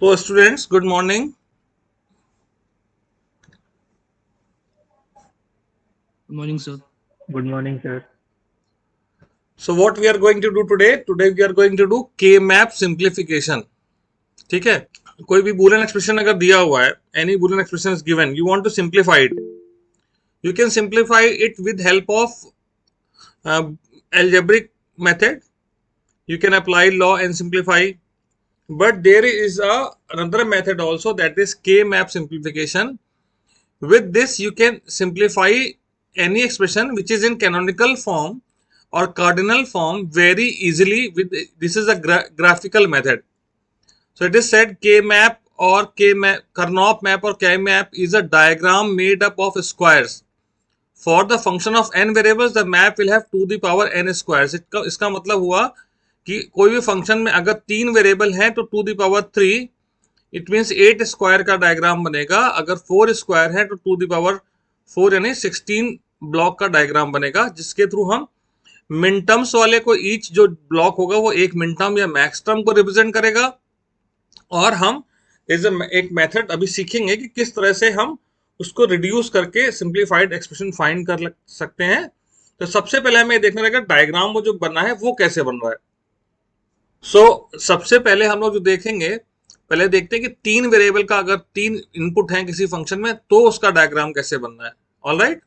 So students, good morning. Good morning, sir. Good morning, sir. So what we are going to do today? Today we are going to do K-map simplification. ठीक है, कोई भी boolean expression अगर दिया हुआ है, any boolean expression is given, you want to simplify it. You can simplify it with help of uh, algebraic method. You can apply law and simplify. But there is another method also, that is K-map simplification. With this, you can simplify any expression which is in canonical form or cardinal form very easily. With this is a graphical method. So it is said K map or K map, Karnaugh map or K map is a diagram made up of squares. For the function of n variables, the map will have to the power n squares. इसका मतलब हुआ कि कोई भी function में अगर 3 variable हैं तो to the power 3, it means 8 square का डायग्राम बनेगा. अगर 4 स्क्वायर है तो टू द पावर 4 यानी 16 ब्लॉक का डायग्राम बनेगा, जिसके थ्रू हम मिनटर्म्स वाले को ईच जो ब्लॉक होगा वो एक मिनटर्म या मैक्स टर्म को रिप्रेजेंट करेगा. और हम एक मेथड अभी सीखेंगे कि किस तरह से हम उसको रिड्यूस करके सिंप्लीफाइड एक्सप्रेशन फाइंड कर सकते हैं. तो सबसे पहले हमें देखना रहेगा डायग्राम वो जो बना है वो कैसे बन रहा है. सबसे पहले हम लोग जो देखेंगे, पहले देखते हैं कि 3 वेरिएबल का अगर 3 इनपुट हैं किसी फंक्शन में तो उसका डायग्राम कैसे बनना है. ऑल राइट,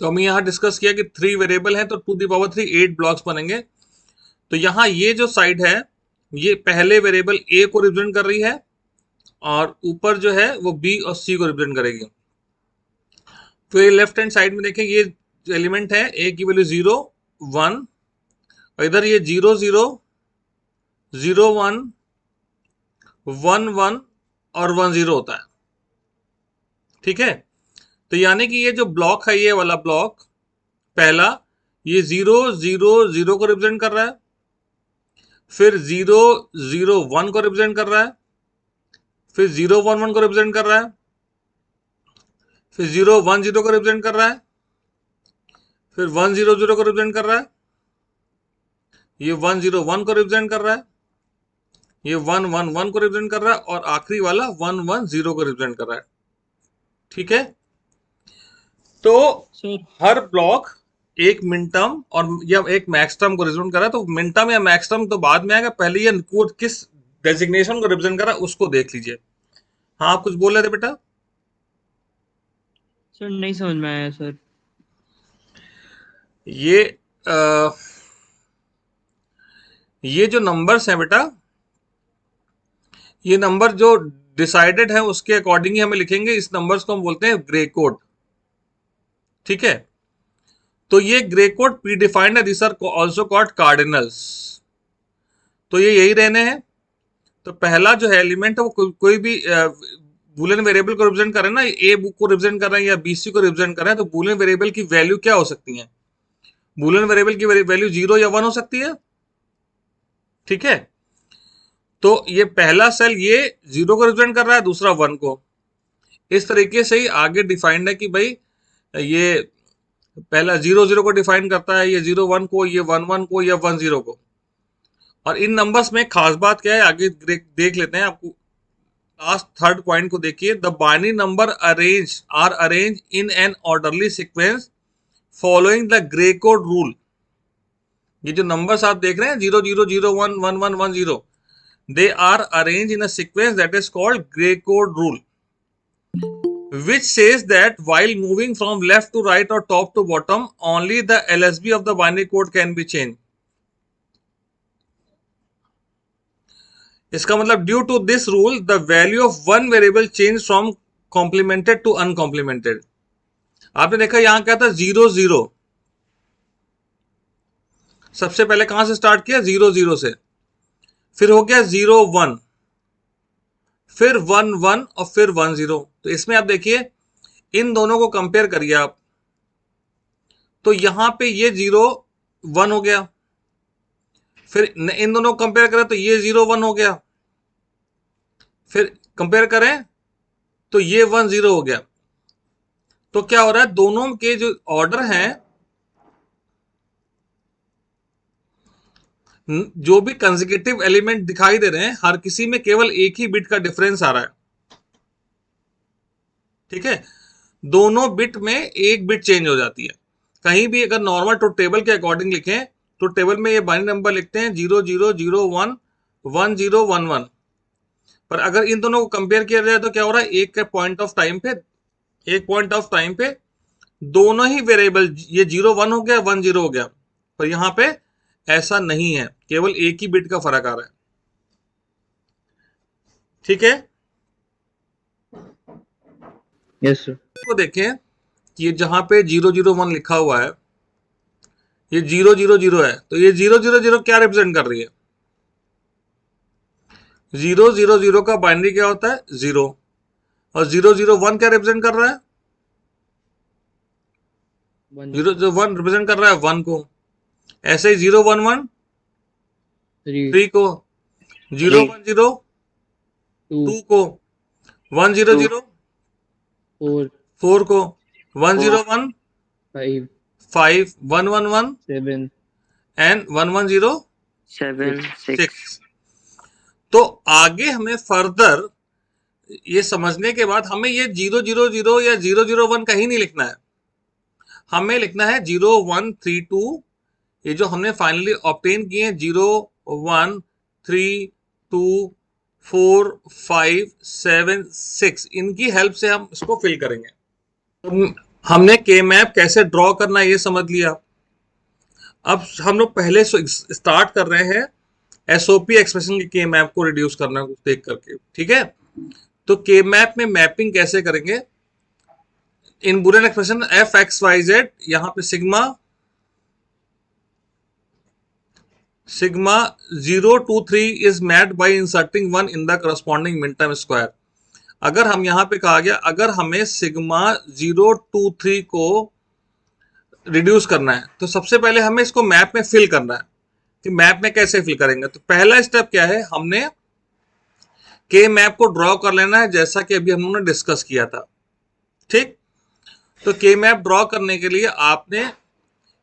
तो हमने यहां डिस्कस किया कि 3 वेरिएबल हैं तो टू द पावर 3 8 ब्लॉक्स बनेंगे. तो यहां ये जो साइड है ये पहले वेरिएबल ए को रिप्रेजेंट कर रही है और ऊपर जो है वो बी और सी को रिप्रेजेंट करेगी. तो ये लेफ्ट हैंड साइड में देखें, ये जो एलिमेंट है ए की वैल्यू 0 1 और इधर ये 0 0 0 1 1 1 और 1 0 होता है. ठीक है, तो यानी कि ये जो ब्लॉक है, ये वाला ब्लॉक पहला, ये 0 0 0 को रिप्रेजेंट कर रहा है, फिर 0 0 1 को रिप्रेजेंट कर रहा है, फिर 0 1 1 को रिप्रेजेंट कर रहा है, फिर 0 1 0 को रिप्रेजेंट कर रहा है, फिर 1 0 0 को रिप्रेजेंट कर रहा है, ये 1 0 1 को रिप्रेजेंट कर रहा है, ये 1 1 1 को रिप्रेजेंट कर रहा है और आखिरी वाला 1 1 0 को रिप्रेजेंट कर रहा है. ठीक है, तो सर हर ब्लॉक एक मिन टर्म और या एक मैक्स टर्म को रिप्रेजेंट कर रहा है. तो मिन टर्म या मैक्स टर्म तो बाद में आएगा, पहले ये कोड किस डेजिग्नेशन को रिप्रेजेंट कर रहा है उसको देख लीजिए. हाँ, आप कुछ बोल रहे थे बेटा? सर नहीं समझ में आया सर. ये ये जो नंबर्स हैं बेटा, ये नंबर जो डिसाइडेड है उसके अकॉर्डिंग ही हमें लिखेंगे. इस नंबर्स को हम बोलते हैं ग्रे कोड. ठीक है, तो ये ग्रे कोड प्री डिफाइंड है. This are also called cardinals. तो ये यही रहने हैं. तो पहला जो है एलिमेंट है वो कोई भी बूलियन वेरिएबल को रिप्रेजेंट कर रहे हैं ना, ए बुक को रिप्रेजेंट कर रहे हैं या बीसी को रिप्रेजेंट कर रहे हैं, तो बूलियन वेरिएबल की वैल्यू क्या हो सकती है? बूलियन वेरिएबल की वैल्यू 0 या 1 हो सकती है. ठीक है, तो ये पहला सेल ये 0 को रिप्रेजेंट कर रहा है, दूसरा 1 को. इस तरीके से ही आगे डिफाइंड है कि भाई ये पहला 0 0 को डिफाइन करता है, ये 0 1 को, ये 1 1 को, या 1 0 को. और इन नंबर्स में खास बात क्या है आगे देख लेते हैं. आपको लास्ट थर्ड पॉइंट को देखिए. The binary number are arrange in an orderly sequence following the Gray code rule. ये जो नंबर्स आप देख रहे हैं 0 0 0 1 1 1 1 0, they are arranged in a sequence that is called gray code rule, which says that while moving from left to right or top to bottom, only the LSB of the binary code can be changed. इसका मतलब due to this rule the value of one variable change from complemented to uncomplemented. आपने देखा यहां क्या था 0 0, सबसे पहले कहां से स्टार्ट किया 0 0 से, फिर हो गया 0 1, फिर 1 1 और फिर 1 0. तो इसमें आप देखिए इन दोनों को कंपेयर करिए आप, तो यहां पे ये 0 1 हो गया, फिर इन दोनों को कंपेयर करें तो ये 0 1 हो गया, फिर कंपेयर करें तो ये 1 0 हो गया. तो क्या हो रहा है, दोनों के जो ऑर्डर हैं जो भी कंसेक्यूटिव एलिमेंट दिखाई दे रहे हैं हर किसी में केवल एक ही बिट का डिफरेंस आ रहा है, ठीक है। दोनों बिट में एक बिट चेंज हो जाती है। कहीं भी अगर नॉर्मल ट्रुथ टेबल के अकॉर्डिंग लिखें तो टेबल में ये बाइनरी नंबर लिखते हैं 0001 1011, पर अगर इन दोनों को कंपेयर किया जाए तो क्या हो रहा है, एक पॉइंट ऑफ टाइम पे दोनों ही वेरिएबल, ये 01 हो गया 10 हो गया, पर यहां पे ऐसा नहीं है, केवल एक ही बिट का फर्क आ रहा है, ठीक है। Yes, sir. तो देखें कि ये जहां पे 001 लिखा हुआ है, ये 000 है, तो ये 000 क्या रिप्रेजेंट कर रही है? 000 का बाइनरी क्या होता है? 0, और 001 क्या रिप्रेजेंट कर रहा है? 001 रिप्रेजेंट कर रहा है 1 को। ऐसे ही 011 3, 3 को, 010 2, 2 को, 100 4, 4 को, 101 5, 5, 111 7, एंड 110 7, 6. 6। तो आगे हमें फर्दर ये समझने के बाद हमें ये 000 या 001 कहीं नहीं लिखना है, हमें लिखना है 0132, ये जो हमने फाइनली ऑब्टेन किए हैं 0132457 6, इनकी हेल्प से हम इसको फिल करेंगे। तो हमने के मैप कैसे ड्रॉ करना है ये समझ लिया। अब हम लोग पहले स्टार्ट कर रहे हैं एसओपी एक्सप्रेशन के मैप को रिड्यूस करना देख करके, ठीक है। तो के मैप में मैपिंग कैसे करेंगे? In boolean expression F X Y Z, यहां पे sigma 023 is mapped by inserting 1 in the corresponding minterm square. अगर हम यहां पे कहा गया अगर हमें सिग्मा 023 को रिड्यूस करना है तो सबसे पहले हमें इसको मैप में फिल करना है। कि मैप में कैसे फिल करेंगे? तो पहला स्टेप क्या है, हमने के मैप को ड्रॉ कर लेना है जैसा कि अभी हम लोगों ने डिस्कस किया था, ठीक। तो के मैप ड्रॉ करने के लिए आपने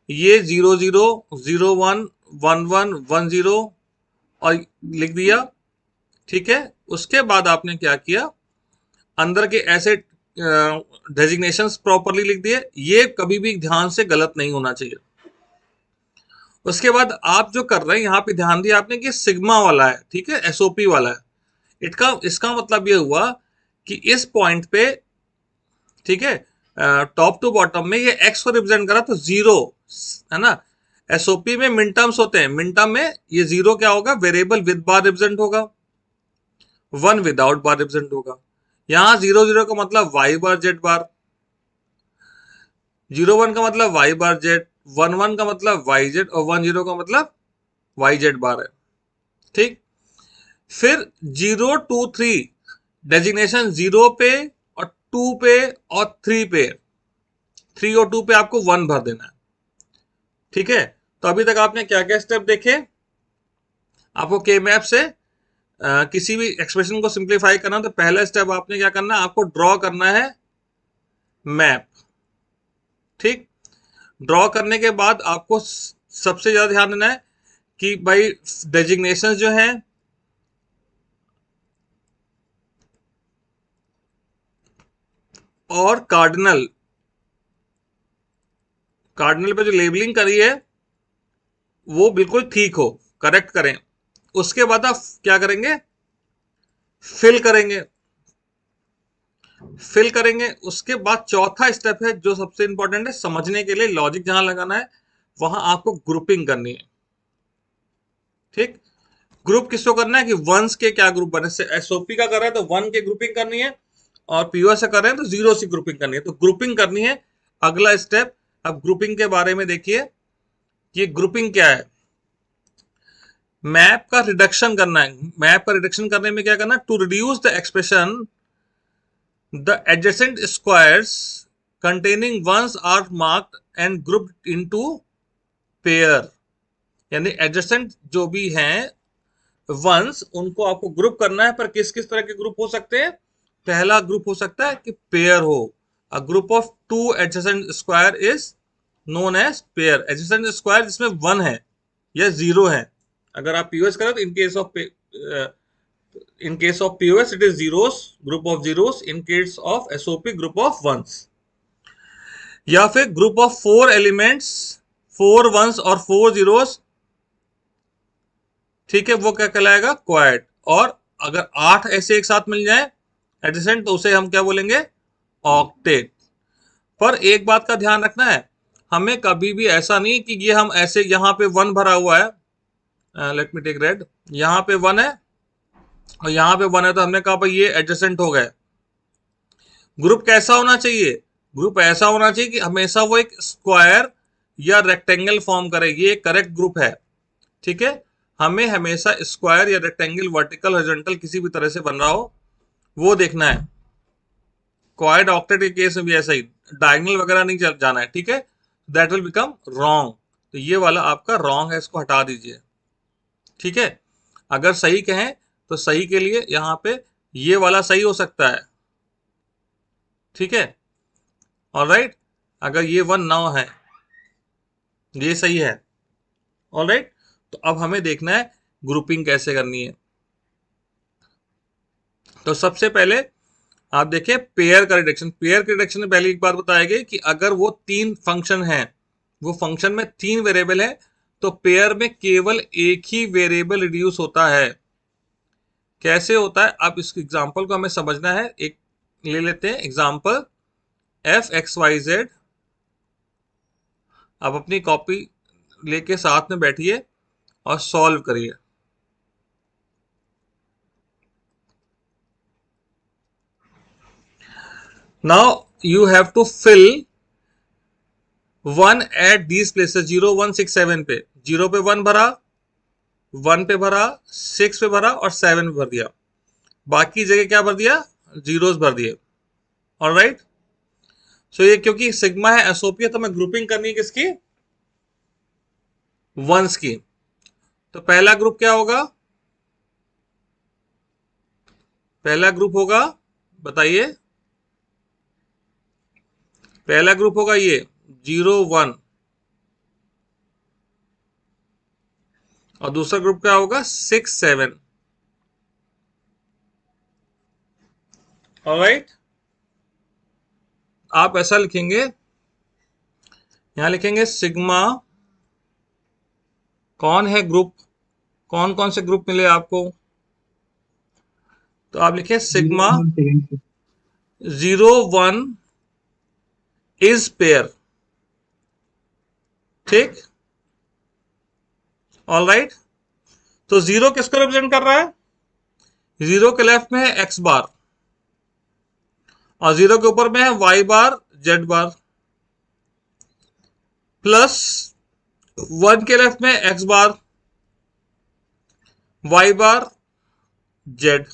ये 00 01 11 10 और लिख दिया, ठीक है। उसके बाद आपने क्या किया, अंदर के ऐसे डेजिग्नेशंस प्रॉपरली लिख दिए, ये कभी भी ध्यान से गलत नहीं होना चाहिए। उसके बाद आप जो कर रहे हैं यहाँ पे ध्यान दिया आपने कि सिग्मा वाला है, ठीक है, एसओपी वाला है। इसका मतलब ये हुआ कि इस पॉइंट पे, ठीक है, टॉप टू बॉटम में ये एक्स को रिप्रेजेंट करा तो 0 है ना। एसओपी में मिन टर्म्स होते हैं, मिन टर्म में ये 0 क्या होगा, वेरिएबल विद बार रिप्रेजेंट होगा, 1 विदाउट बार रिप्रेजेंट होगा। यहां 00 का मतलब वाई बार जेड बार, 01 का मतलब वाई बार जेड, 11 का मतलब वाई जेड और 10 का मतलब वाई जेड बार है, ठीक। फिर 023 डेजिग्नेशन 0 पे और 2 पे और 3 पे, 3 और 2 पे आपको 1 भर देना है, ठीक है। तो अभी तक आपने क्या क्या स्टेप देखे? आपको के मैप से किसी भी एक्सप्रेशन को सिंप्लीफाई करना तो पहला स्टेप आपने क्या करना है, आपको ड्रॉ करना है मैप, ठीक। ड्रॉ करने के बाद आपको सबसे ज्यादा ध्यान देना है कि भाई डेजिग्नेशन जो है और कार्डिनल पे जो लेबलिंग करी है वो बिल्कुल ठीक हो, करेक्ट करें। उसके बाद आप क्या करेंगे, फिल करेंगे। उसके बाद चौथा स्टेप है जो सबसे इंपॉर्टेंट है, समझने के लिए लॉजिक जहां लगाना है वहां आपको ग्रुपिंग करनी है, ठीक। ग्रुप किसको करना है कि वंस के क्या ग्रुप बने, एसओपी का कर रहा है तो 1 के ग्रुपिंग करनी है, और पीओ से कर रहे हैं तो 0 से ग्रुपिंग करनी है, तो ग्रुपिंग करनी है अगला स्टेप। अब ग्रुपिंग के बारे में देखिए, ये ग्रुपिंग क्या है, मैप का रिडक्शन करना है। मैप का रिडक्शन करने में क्या करना है, to reduce the expression the adjacent squares containing ones are marked and grouped into pair, यानी एडजेसेंट जो भी हैं वंस उनको आपको ग्रुप करना है, पर किस किस तरह के ग्रुप हो सकते हैं? पहला ग्रुप हो सकता है कि पेयर हो, a group of 2 adjacent square is known as pair. Adjacent square जिसमें 1 है या 0 है अगर आप पीओएस करें तो in case of POS it is zeros, group of zeros, in case of SOP group of ones. या फिर ग्रुप ऑफ 4 एलिमेंट्स, 4 वंस और 4 जीरोस, ठीक है, वो क्या कहलाएगा, क्वाड। और अगर 8 ऐसे एक साथ मिल जाए एडजेसेंट तो उसे हम क्या बोलेंगे, ऑक्टेट। पर एक बात का ध्यान रखना है, हमें कभी भी ऐसा नहीं कि ये हम ऐसे यहां पे 1 भरा हुआ है, लेट मी टेक रेड, यहां पे 1 है और यहां पे 1 है तो हमने कहा भाई ये एडजेसेंट हो गए। ग्रुप कैसा होना चाहिए, ग्रुप ऐसा होना चाहिए कि हमेशा वो एक स्क्वायर या रेक्टेंगल फॉर्म करे, ये एक करेक्ट ग्रुप है, ठीक है। हमें हमेशा स्क्वायर या रेक्टेंगल, वर्टिकल, हॉरिजॉन्टल किसी भी तरह से बन रहा हो वो देखना है। क्वाड ऑक्टेट के केस में भी ऐसा ही, डायगोनल वगैरह नहीं जाना है, ठीक है, दैट विल बिकम रॉन्ग। तो ये वाला आपका रॉन्ग है, इसको हटा दीजिए, ठीक है। अगर सही कहें तो सही के लिए यहां पे ये वाला सही हो सकता है, ठीक है, ऑलराइट। अगर ये 1 ना है, ये सही है, ऑलराइट। तो अब हमें देखना है ग्रुपिंग कैसे करनी है। तो सबसे पहले आप देखिए पेयर का रिडक्शन। पेयर के रिडक्शन में पहले एक बात बताया गया कि अगर वो 3 फंक्शन है, वो फंक्शन में 3 वेरिएबल है, तो पेयर में केवल एक ही वेरिएबल रिड्यूस होता है। कैसे होता है, अब इस एग्जांपल को हमें समझना है। एक ले लेते हैं example F X Y Z. आप अपनी कॉपी लेके साथ में बैठिए और सॉल्व करिए। Now you have to fill 1 at these places, 0 1 6 7 पे। 0 पे 1 भरा, 1 पे भरा, 6 पे भरा और 7 पे भर दिया। बाकी जगह क्या भर दिया, जीरोस भर दिए, ऑलराइट। सो ये क्योंकि सिग्मा है, एसओपी है, तो मैं ग्रुपिंग करनी है किसकी, वंस की। तो पहला ग्रुप क्या होगा, पहला ग्रुप होगा, बताइए, पहला ग्रुप होगा ये 0 1, और दूसरा ग्रुप क्या होगा 6 7, ऑलराइट। आप ऐसा लिखेंगे, यहां लिखेंगे सिग्मा, कौन है ग्रुप, कौन कौन से ग्रुप मिले आपको, तो आप लिखें सिग्मा 0 1 इज पेयर, ठीक, ऑलराइट। तो 0 किसको रिप्रेजेंट कर रहा है, 0 के लेफ्ट में है एक्स बार और 0 के ऊपर में है Y bar Z bar, plus 1 के लेफ्ट में X bar Y bar Z.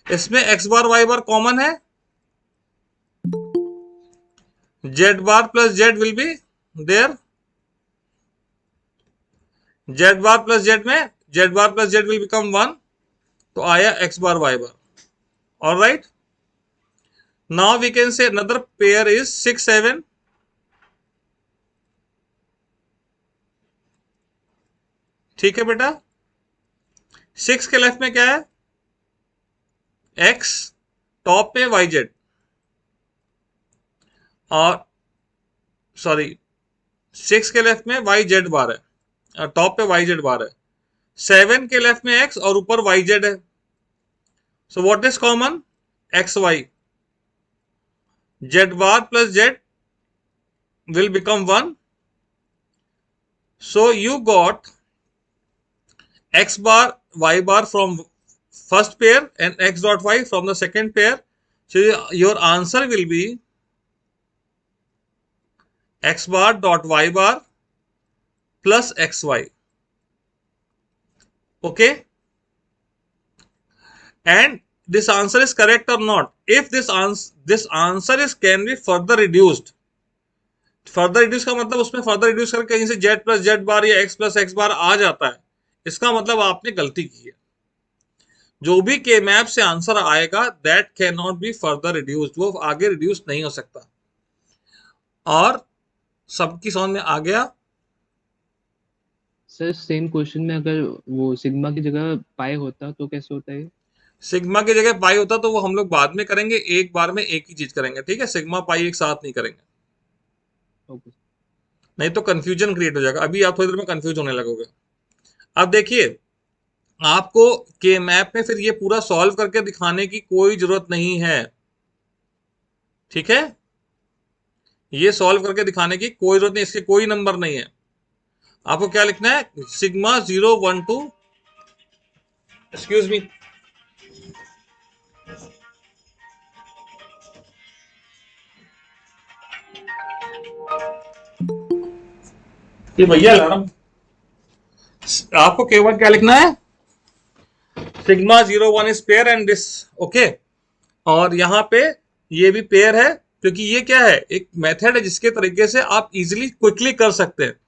इसमें X bar Y bar common है, Z bar plus Z will be there, Z bar plus Z में Z bar plus Z will become 1, तो आया X bar Y bar, alright. Now we can say another pair is 6 7, ठीक है बेटा। 6 के left में क्या है, एक्स, टॉप पे वाई जेड, और सॉरी 6 के लेफ्ट में वाई जेड बार है और टॉप पे वाई जेड बार है। 7 के लेफ्ट में एक्स और ऊपर वाई जेड है। So what is common, X Y, Z bar plus Z will become 1. So you got x bar y bar from first pair and x dot y from the second pair. So your answer will be x bar dot y bar plus xy. Okay, and this answer is correct or not. If this answer is can be further reduced. Further reduce का मतलब उसमें further reduce करके कहीं से Z plus Z बार या x plus X बार आ जाता है, इसका मतलब आपने गलती की है। जो भी के मैप से आंसर आएगा that can not be further reduced, वो आगे रिड्यूस नहीं हो सकता। और सबकी समझ में आ गया, सर सेम क्वेश्चन में अगर वो सिग्मा की जगह पाई होता तो कैसे होता है? सिग्मा की जगह पाई होता तो वो हम लोग बाद में करेंगे, एक बार में एक ही चीज करेंगे, ठीक है, सिग्मा पाई एक साथ नहीं करेंगे, ओके। नहीं तो कंफ्यूजन क्रिएट हो जाएगा। अभी आप थोड़ी देर में कंफ्यूज होने लगोगे। अब देखिए, आपको के मैप में फिर ये पूरा सॉल्व करके दिखाने की कोई जरूरत नहीं है, ठीक है, ये सॉल्व करके दिखाने की कोई जरूरत नहीं, इसके कोई नंबर नहीं है। आपको क्या लिखना है, सिग्मा 0 1 2, एक्सक्यूज मी, ये भैया अलार्म। आपको केवल क्या लिखना है, sigma 0 1 is pair and this, okay. और यहाँ पे ये भी पेयर है, क्योंकि ये क्या है, एक मेथड है जिसके तरीके से आप इजीली क्विकली कर सकते हैं।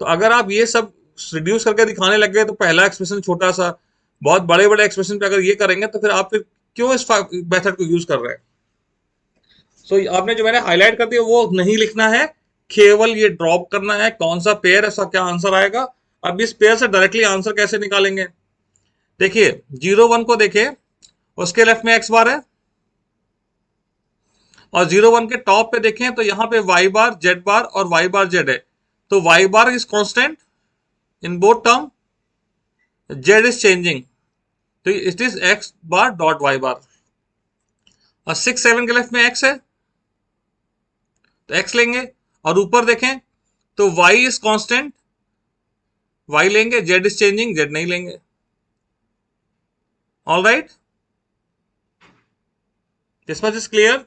तो अगर आप ये सब रिड्यूस करके दिखाने लग गए तो पहला एक्सप्रेशन छोटा सा, बहुत बड़े बड़े एक्सप्रेशन पे अगर ये करेंगे तो फिर आप फिर क्यों इस मेथड को यूज कर रहे हैं। सो आपने जो मैंने हाईलाइट कर दिया वो नहीं लिखना है, केवल ये ड्रॉप करना है कौन सा पेयर, ऐसा क्या आंसर आएगा। अब इस पेयर से डायरेक्टली आंसर कैसे निकालेंगे, देखिए 0 1 को देखें, उसके लेफ्ट में एक्स बार है, और 0 1 के टॉप पे देखें तो यहाँ पे वाई बार जेड बार और वाई बार जेड है। तो Y bar is constant in both term, Z is changing, तो it is X bar dot Y bar. और 6 7 के लेफ्ट में एक्स है तो एक्स लेंगे, और ऊपर देखें तो वाई इज कांस्टेंट, वाई लेंगे, जेड इज चेंजिंग, जेड नहीं लेंगे। All right, this much is clear.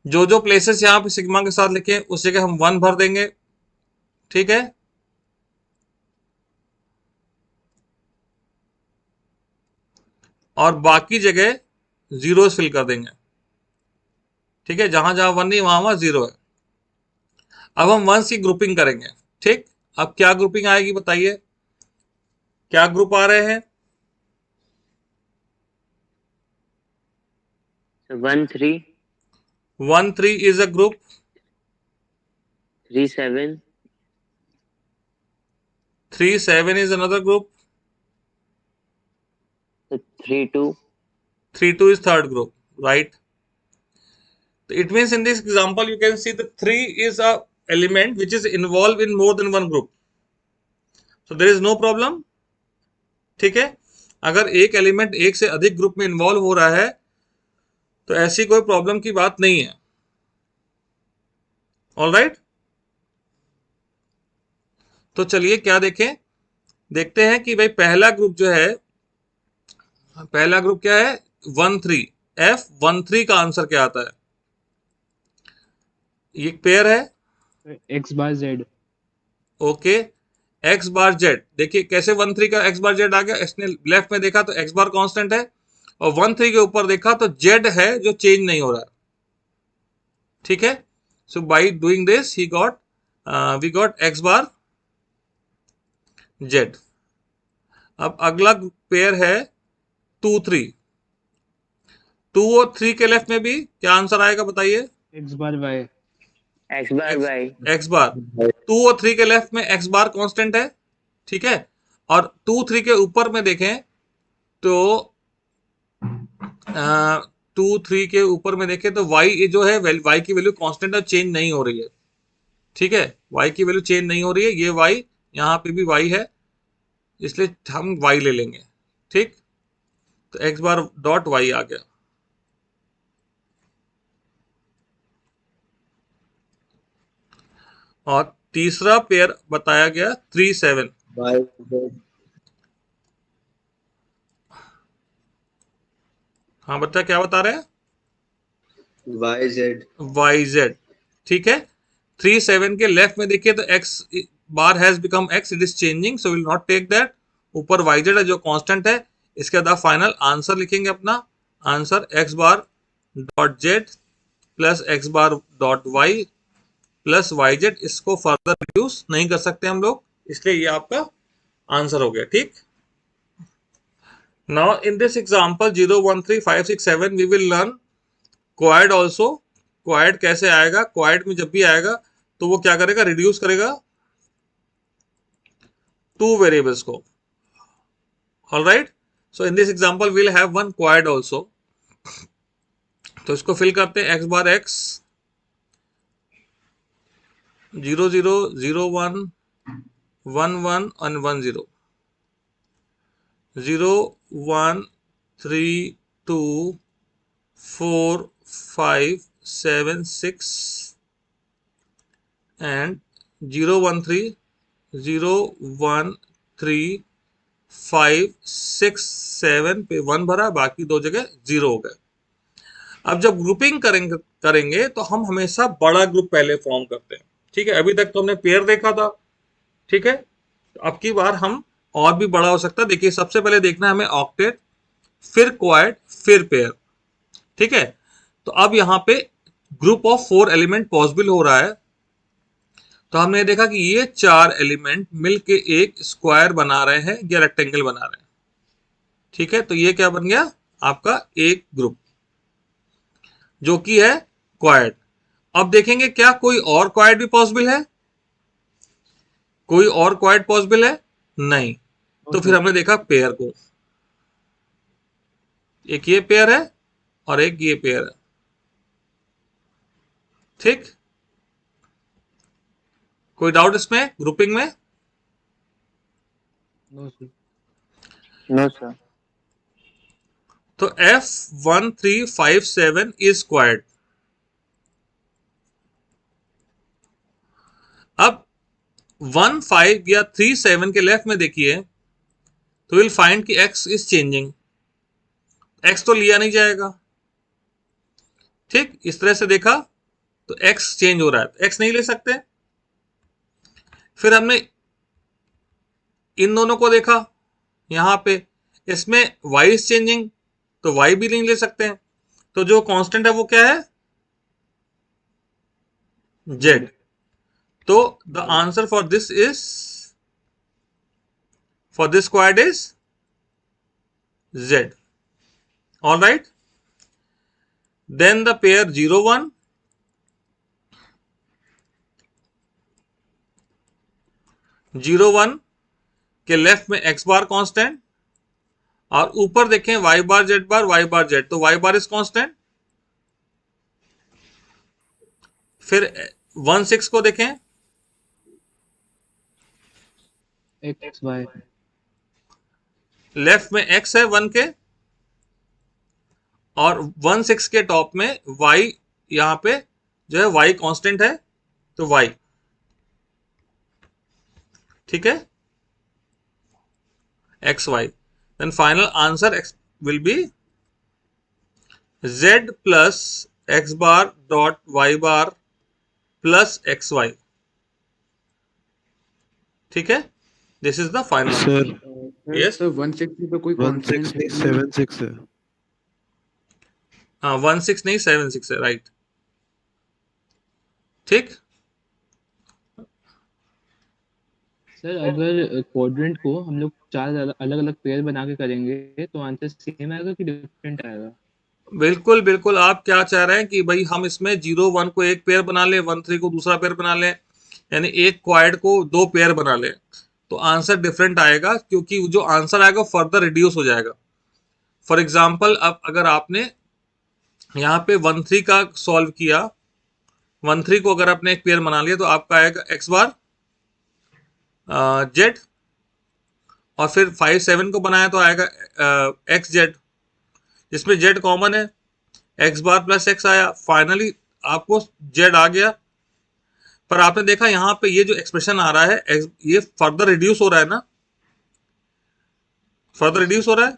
जो जो प्लेसेस यहाँ पे सिग्मा के साथ लिखे उस जगह हम 1 भर देंगे, ठीक है, और बाकी जगह जीरो फिल कर देंगे, ठीक है, जहां जहां 1 नहीं वहां वहां 0 है। अब हम वंस की ग्रुपिंग करेंगे, ठीक। अब क्या ग्रुपिंग आएगी बताइए, क्या ग्रुप आ रहे हैं, 1 3 1 3 is a group, 3 7 3 7 is another group, 3 2 3 2 is third group, right? So it means in this example you can see the 3 is a element which is involved in more than one group, so there is no problem, ठीक है। अगर एक element एक से अधिक group में involve हो रहा है तो ऐसी कोई प्रॉब्लम की बात नहीं है। ऑल राइट, तो चलिए क्या देखें, देखते हैं कि भाई पहला ग्रुप जो है, पहला ग्रुप क्या है 1 3, F13 का आंसर क्या आता है, ये पेयर है x bar Z. Okay, x bar Z, देखिए कैसे 1 3 का एक्स बार जेड आ गया, इसने लेफ्ट में देखा तो एक्स बार कांस्टेंट है, और 1 3 के ऊपर देखा तो जेड है जो चेंज नहीं हो रहा है, ठीक है। So by doing this he got, we got X bar Z. अब अगला पेयर है 2 3, 2 और 3 के लेफ्ट में भी क्या आंसर आएगा बताइए, एक्स बार वाई। x बार y एक्स बार, 2 और 3 के लेफ्ट में एक्स बार कांस्टेंट है, ठीक है, और 2 3 के ऊपर में देखें तो 2 3 के ऊपर में देखें तो y जो है y की वैल्यू कांस्टेंट है, चेंज नहीं हो रही है, ठीक है, y की वैल्यू चेंज नहीं हो रही है, ये y यहाँ पे भी y है, इसलिए हम y ले लेंगे, ठीक। तो एक्स बार डॉट वाई आ गया। और तीसरा पेयर बताया गया 3 7, हाँ बच्चा क्या बता रहे हैं, वाई जेड, ठीक है। 3 7 के लेफ्ट में देखिए तो X bar has become X, it is changing, so will not take that, ऊपर वाई जेड है जो कांस्टेंट है। इसके बाद फाइनल आंसर लिखेंगे, अपना answer X bar dot Z plus X bar dot Y plus Y Z, इसको further reduce नहीं कर सकते हम लोग, इसलिए ये आपका आंसर हो गया, ठीक। Now in this example 0 1 3 5 6 7 we will learn quad also. Quad कैसे आएगा, क्वाड में जब भी आएगा तो वो क्या करेगा, रिड्यूस करेगा 2 variables को. All right. So in this example we'll have one quad also. तो इसको फिल करते हैं. x bar x 0 0 0 1 1 1 and 1 0 0 1 3 2 4 5 7 6 and 0 1 3 0 1 3 5 6 7 पे 1 भरा, बाकी दो जगह 0 हो गए. अब जब ग्रुपिंग करेंगे तो हम हमेशा बड़ा ग्रुप पहले फॉर्म करते हैं. ठीक है, अभी तक तो हमने पेयर देखा था. ठीक है, तो अब की बार हम और भी बड़ा हो सकता है. देखिए, सबसे पहले देखना है हमें ऑक्टेट, फिर क्वाड, फिर पेयर. ठीक है, तो अब यहाँ पे ग्रुप ऑफ 4 एलिमेंट पॉसिबल हो रहा है. तो हमने देखा कि ये 4 एलिमेंट मिलके एक स्क्वायर बना रहे हैं या रेक्टेंगल बना रहे हैं. ठीक है, तो ये क्या बन गया आपका एक ग्रुप, जो कि है क्वाड. अब देखेंगे क्या कोई और क्वाड भी पॉसिबल है? कोई और क्वाड पॉसिबल है? नहीं. तो फिर हमने देखा पेयर को. एक ये पेयर है और एक ये पेयर है. ठीक, कोई डाउट इसमें ग्रुपिंग में? No sir. No, sir. तो F1357 इज क्वाड. अब 1 5 या 3 7 के लेफ्ट में देखिए तो विल फाइंड कि x इज चेंजिंग. x तो लिया नहीं जाएगा. ठीक, इस तरह से देखा तो x चेंज हो रहा है, तो x नहीं ले सकते. फिर हमने इन दोनों को देखा, यहां पे इसमें y इज चेंजिंग, तो y भी नहीं ले सकते हैं. तो जो कांस्टेंट है वो क्या है? z. तो the answer for this is, for this quad is z. All right. Then the pair 0 1 0 1 के लेफ्ट में x बार कांस्टेंट और ऊपर देखें y बार z बार y बार z, तो y बार इज कांस्टेंट. फिर 1 6 को देखें, एक्स वाई. लेफ्ट में x है 1 के और 1 6 के टॉप में y, यहां पे जो है y कांस्टेंट है, तो y. ठीक है, X Y. Then final answer x will be z plus X bar dot Y bar plus X Y. ठीक है, this is the final. Sir Yes? Sir 160 पे कोई 16 नहीं 76 है. हाँ, 16 नहीं 76 है, राइट. ठीक, सर अगर क्वाड्रेंट को हम लोग 4 अलग अलग पेयर बना के करेंगे तो आंसर सेम आएगा कि डिफरेंट आएगा? बिल्कुल बिल्कुल. आप क्या चाह रहे हैं कि भाई हम इसमें 0 1 को एक पेयर बना लें, 1 3 को दूसरा पेयर बना लें, यानी एक क्वाड को 2 पेयर बना लें, तो आंसर डिफरेंट आएगा, क्योंकि जो आंसर आएगा फर्दर रिड्यूस हो जाएगा. फॉर एग्जाम्पल, अब अगर आपने यहाँ पे 1 3 का सॉल्व किया, 1 3 को अगर आपने एक पेयर बना लिया तो आपका आएगा x बार z, और फिर 5 7 को बनाया तो आएगा x z, जिसमें z कॉमन है, x बार प्लस x आया. फाइनली आपको z आ गया. पर आपने देखा यहाँ पे ये जो एक्सप्रेशन आ रहा है ये फर्दर रिड्यूस हो रहा है ना, फर्दर रिड्यूस हो रहा है.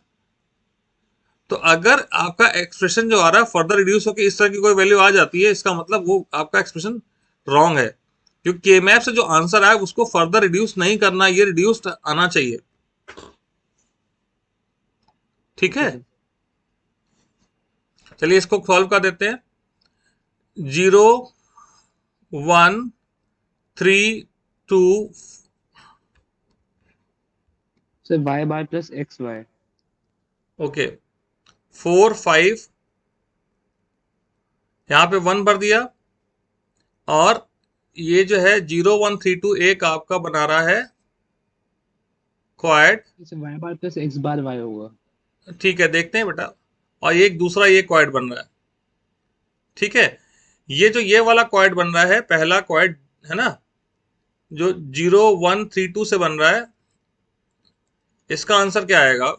तो अगर आपका एक्सप्रेशन जो आ रहा है फर्दर रिड्यूस होकर इस तरह की कोई वैल्यू आ जाती है, इसका मतलब वो आपका एक्सप्रेशन रॉन्ग है, क्योंकि के मैप से जो आंसर आया उसको फर्दर रिड्यूस नहीं करना, ये रिड्यूस्ड आना चाहिए. ठीक है, चलिए इसको सॉल्व कर देते हैं. 0 1 3 2 sir Y bar plus X Y. Okay, 4 5, यहां पे 1 भर दिया, और ये जो है 0 1 3 2 एक आपका बना रहा है क्वाड, y बार प्लस x बार y होगा। ठीक है देखते हैं बेटा, और एक दूसरा ये क्वाड बन रहा है, ठीक है। ये जो ये वाला क्वाड बन रहा है, पहला क्वाड है ना, जो 0 1 3 2 से बन रहा है, इसका आंसर क्या आएगा?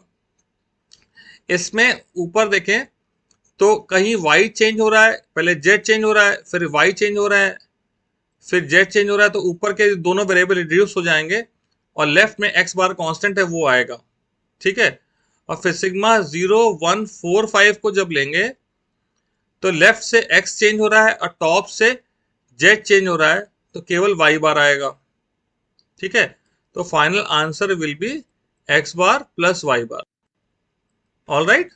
इसमें ऊपर देखें तो कहीं y चेंज हो रहा है, पहले z चेंज हो रहा है, फिर y चेंज हो रहा है, फिर z चेंज हो रहा है, तो ऊपर के दोनों वेरिएबल रिड्यूस हो जाएंगे और लेफ्ट में x बार कांस्टेंट है वो आएगा, ठीक है। और फिर सिग्मा 0 1 4 5 को जब लेंगे तो लेफ्ट से x चेंज हो रहा है और टॉप से z चेंज हो रहा है, तो केवल y बार आएगा, ठीक है। तो final answer will be x bar plus y bar. All right.